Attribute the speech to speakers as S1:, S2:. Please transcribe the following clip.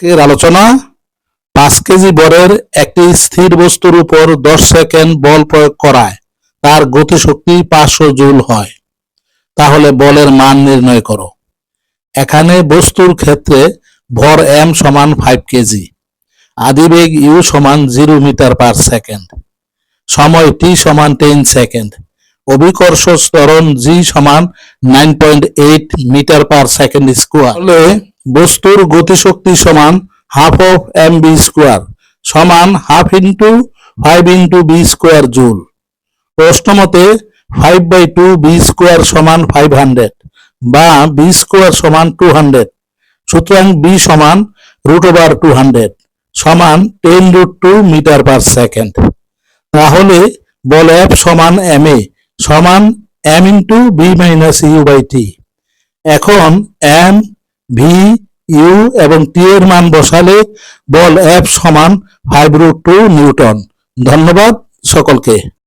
S1: এর আলোচনা 5 কেজি ভরের একটি স্থির বস্তুর উপর 10 সেকেন্ড বল প্রয়োগ করায় তার গতিশক্তি 500 জুল হয়। তাহলে বলের মান নির্ণয় করো। এখানে বস্তুর ক্ষেত্রে ভর m সমান 5 কেজি, আদিবেগ u সমান 0 মিটার পার সেকেন্ড, সময় t সমান 10 সেকেন্ড, অভিকর্ষ ত্বরণ g সমান 9.8 মিটার পার সেকেন্ড স্কোয়ার। তাহলে বস্তুর গতিশক্তি সমান হাফ অফ mv স্কোয়ার সমান half into 5 into b square joule. প্রশ্নমতে 5/2 বি স্কোয়ার সমান 500 বা বি স্কোয়ার সমান 200। সুতরাং বি সমান √200 সমান 10√2 মিটার পার সেকেন্ড। তাহলে বল F সমান ma সমান m into b minus u by t. এখন m, v, u এবং t এর মান বসালে বল F সমান 5√2 নিউটন। ধন্যবাদ সকলকে।